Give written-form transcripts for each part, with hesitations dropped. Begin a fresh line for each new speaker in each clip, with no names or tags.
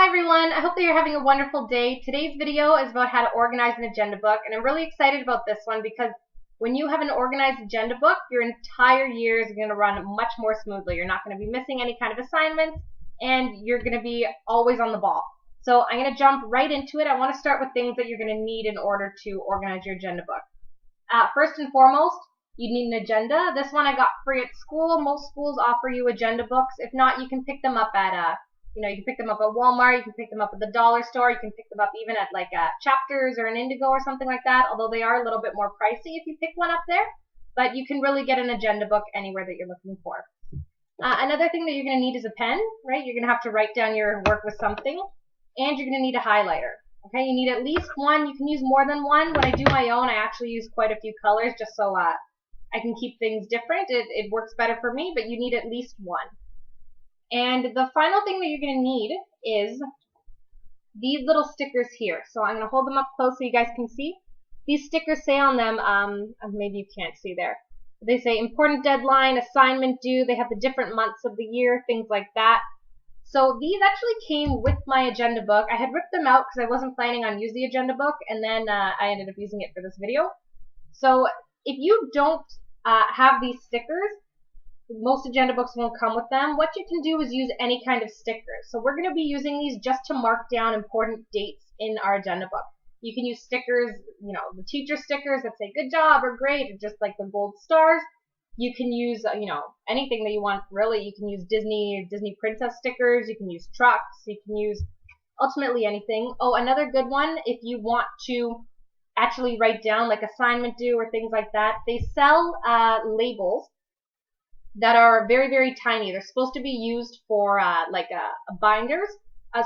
Hi everyone, I hope that you're having a wonderful day. Today's video is about how to organize an agenda book, and I'm really excited about this one because when you have an organized agenda book, your entire year is going to run much more smoothly. You're not going to be missing any kind of assignments, and you're going to be always on the ball. So I'm going to jump right into it. I want to start with things that you're going to need in order to organize your agenda book. First and foremost, you need an agenda. This one I got free at school. Most schools offer you agenda books. If not, you can pick them up at you can pick them up at Walmart, you can pick them up at the dollar store, you can pick them up even at like Chapters or an Indigo or something like that, although they are a little bit more pricey if you pick one up there. But you can really get an agenda book anywhere that you're looking for. Another thing that you're going to need is a pen, right? You're going to have to write down your work with something, and you're going to need a highlighter. Okay, you need at least one. You can use more than one. When I do my own, I actually use quite a few colors just so I can keep things different. It works better for me, but you need at least one. And the final thing that you're going to need is these little stickers here. So I'm going to hold them up close so you guys can see. These stickers say on them, maybe you can't see there. They say important deadline, assignment due. They have the different months of the year, things like that. So these actually came with my agenda book. I had ripped them out because I wasn't planning on using the agenda book, and then I ended up using it for this video. So if you don't have these stickers, most agenda books won't come with them. What you can do is use any kind of stickers. So we're going to be using these just to mark down important dates in our agenda book. You can use stickers, the teacher stickers that say good job or great, or just like the gold stars. You can use, anything that you want, really. You can use Disney princess stickers. You can use trucks. You can use ultimately anything. Oh, another good one, if you want to actually write down like assignment due or things like that, they sell labels that are very, very tiny. They're supposed to be used for binders.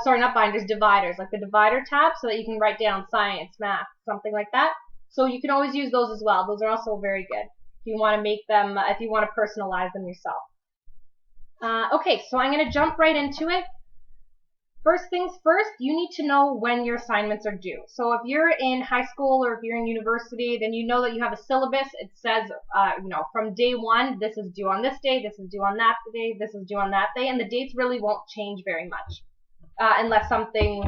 Sorry, not binders, dividers, like the divider tab, so that you can write down science, math, something like that. So you can always use those as well. Those are also very good if you want to make them, if you want to personalize them yourself. Okay, so I'm going to jump right into it. First things first, you need to know when your assignments are due. So if you're in high school or if you're in university, then you know that you have a syllabus. It says, from day one, this is due on this day, this is due on that day, this is due on that day, and the dates really won't change very much unless something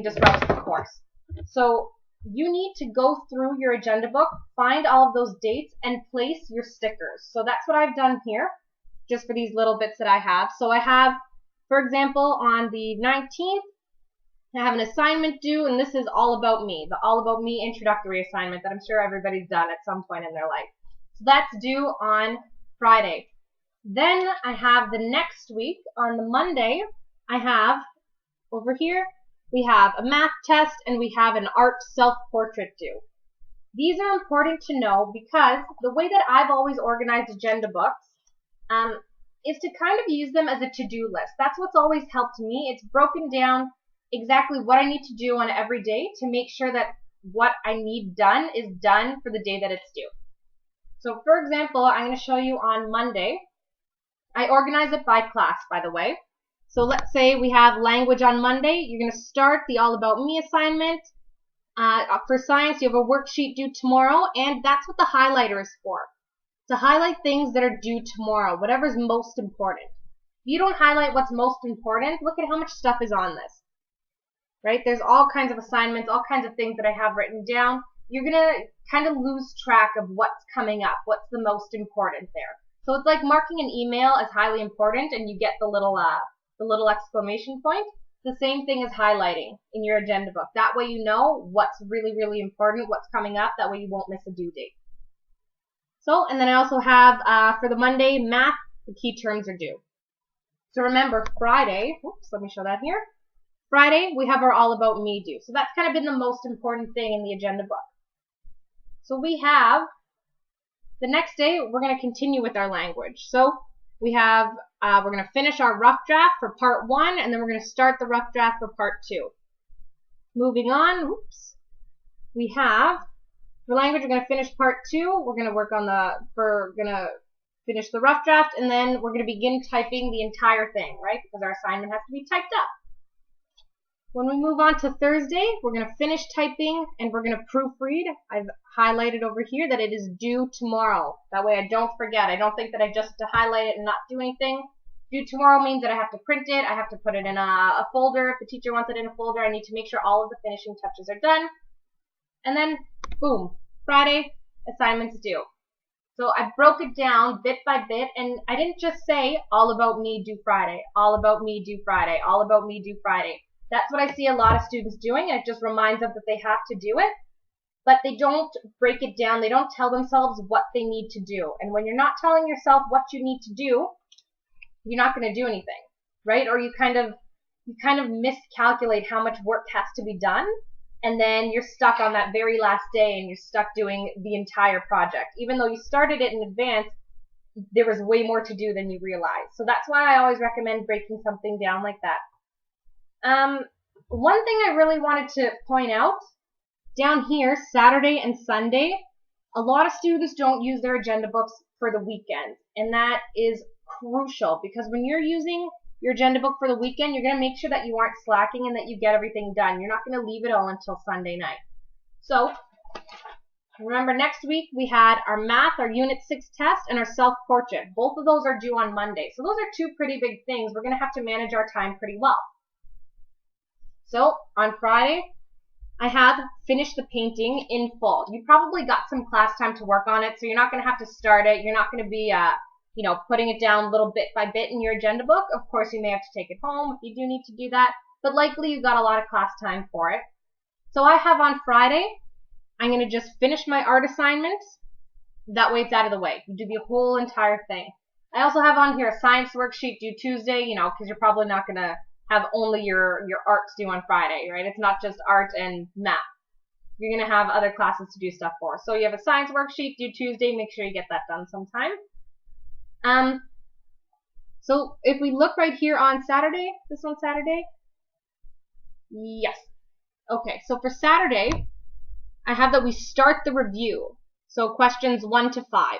disrupts the course. So you need to go through your agenda book, find all of those dates, and place your stickers. So that's what I've done here, just for these little bits that I have. So I have, for example, on the 19th, I have an assignment due, and this is All About Me, the All About Me introductory assignment that I'm sure everybody's done at some point in their life. So that's due on Friday. Then I have the next week, on the Monday, I have, over here, we have a math test, and we have an art self-portrait due. These are important to know because the way that I've always organized agenda books, is to kind of use them as a to-do list. That's what's always helped me. It's broken down exactly what I need to do on every day to make sure that what I need done is done for the day that it's due. So for example, I'm going to show you on Monday. I organize it by class, by the way. So let's say we have language on Monday. You're going to start the All About Me assignment. For science, you have a worksheet due tomorrow, and that's what the highlighter is for. To highlight things that are due tomorrow, whatever's most important. If you don't highlight what's most important, look at how much stuff is on this. Right? There's all kinds of assignments, all kinds of things that I have written down. You're going to kind of lose track of what's coming up, what's the most important there. So it's like marking an email as highly important, and you get the little exclamation point. The same thing as highlighting in your agenda book. That way you know what's really, really important, what's coming up. That way you won't miss a due date. So, and then I also have, for the Monday, math, the key terms are due. So remember, Friday, let me show that here. Friday, we have our All About Me due. So that's kind of been the most important thing in the agenda book. So we have, the next day, we're going to continue with our language. So we have, we're going to finish our rough draft for part 1, and then we're going to start the rough draft for part 2. Moving on, we have, for language, we're going to finish part 2. We're going to work on finish the rough draft, and then we're going to begin typing the entire thing, right? Because our assignment has to be typed up. When we move on to Thursday, we're going to finish typing, and we're going to proofread. I've highlighted over here that it is due tomorrow. That way I don't forget. I don't think that I just have to highlight it and not do anything. due tomorrow means that I have to print it, I have to put it in a folder. If the teacher wants it in a folder, I need to make sure all of the finishing touches are done. And then, boom, Friday, assignments due. So I broke it down bit by bit, and I didn't just say, all about me, due Friday, all about me, due Friday, all about me, due Friday. That's what I see a lot of students doing, and it just reminds them that they have to do it. But they don't break it down. They don't tell themselves what they need to do. And when you're not telling yourself what you need to do, you're not going to do anything, right? Or you kind of miscalculate how much work has to be done, and then you're stuck on that very last day and you're stuck doing the entire project. Even though you started it in advance, there was way more to do than you realized. So that's why I always recommend breaking something down like that. One thing I really wanted to point out, down here, Saturday and Sunday, a lot of students don't use their agenda books for the weekend, and that is crucial, because when you're using your agenda book for the weekend, you're going to make sure that you aren't slacking and that you get everything done. You're not going to leave it all until Sunday night. So remember, next week we had our math, our Unit 6 test, and our self-portrait. Both of those are due on Monday. So those are two pretty big things. We're going to have to manage our time pretty well. So on Friday, I have finished the painting in full. You probably got some class time to work on it, so you're not going to have to start it. You're not going to be putting it down little bit by bit in your agenda book. Of course, you may have to take it home if you do need to do that, but likely you got a lot of class time for it. So I have on Friday, I'm going to just finish my art assignments. That way it's out of the way. You do the whole entire thing. I also have on here a science worksheet due Tuesday, because you're probably not going to have only your arts due on Friday, right? It's not just art and math. You're going to have other classes to do stuff for. So you have a science worksheet due Tuesday. Make sure you get that done sometime. So if we look right here on Saturday, this one Saturday? Yes. Okay, so for Saturday, I have that we start the review. So questions 1 to 5.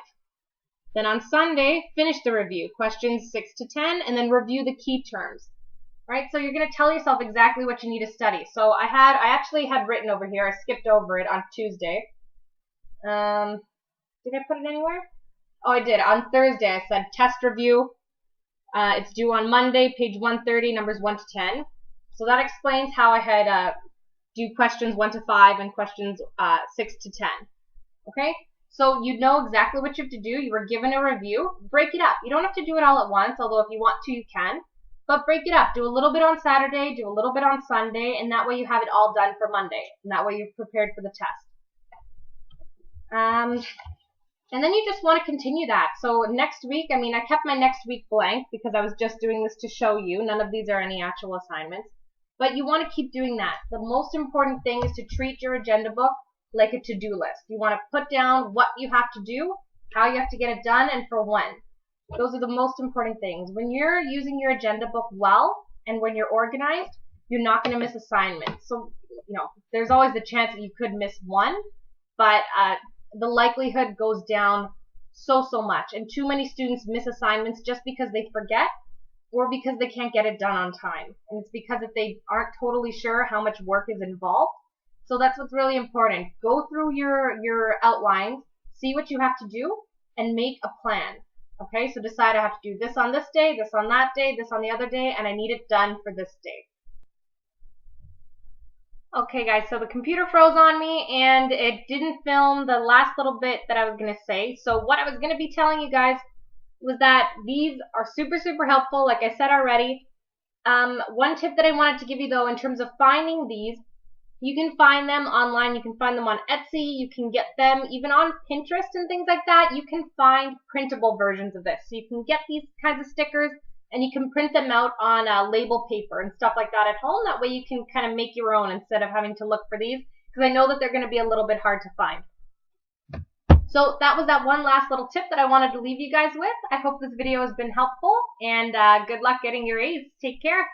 Then on Sunday, finish the review, questions 6 to 10, and then review the key terms. Right? So you're going to tell yourself exactly what you need to study. So I actually had written over here, I skipped over it on Tuesday. Did I put it anywhere? Oh, I did. On Thursday, I said test review. It's due on Monday, page 130, numbers 1 to 10. So that explains how I had do questions 1 to 5 and questions 6 to 10. Okay? So you know exactly what you have to do. You were given a review. Break it up. You don't have to do it all at once, although if you want to, you can. But break it up. Do a little bit on Saturday, do a little bit on Sunday, and that way you have it all done for Monday. And that way you're prepared for the test. And then you just want to continue that. So next week, I kept my next week blank because I was just doing this to show you. None of these are any actual assignments. But you want to keep doing that. The most important thing is to treat your agenda book like a to-do list. You want to put down what you have to do, how you have to get it done, and for when. Those are the most important things. When you're using your agenda book well and when you're organized, you're not going to miss assignments. So, there's always the chance that you could miss one, but the likelihood goes down so much. And too many students miss assignments just because they forget or because they can't get it done on time. And it's because if they aren't totally sure how much work is involved. So that's what's really important. Go through your outlines, see what you have to do, and make a plan. Okay, so decide I have to do this on this day, this on that day, this on the other day, and I need it done for this day. Okay guys, so the computer froze on me and it didn't film the last little bit that I was going to say. So what I was going to be telling you guys was that these are super helpful, like I said already. One tip that I wanted to give you though, in terms of finding these, you can find them online, you can find them on Etsy, you can get them even on Pinterest and things like that. You can find printable versions of this. So you can get these kinds of stickers and you can print them out on label paper and stuff like that at home. That way you can kind of make your own instead of having to look for these, because I know that they're going to be a little bit hard to find. So that was that one last little tip that I wanted to leave you guys with. I hope this video has been helpful, and good luck getting your A's. Take care.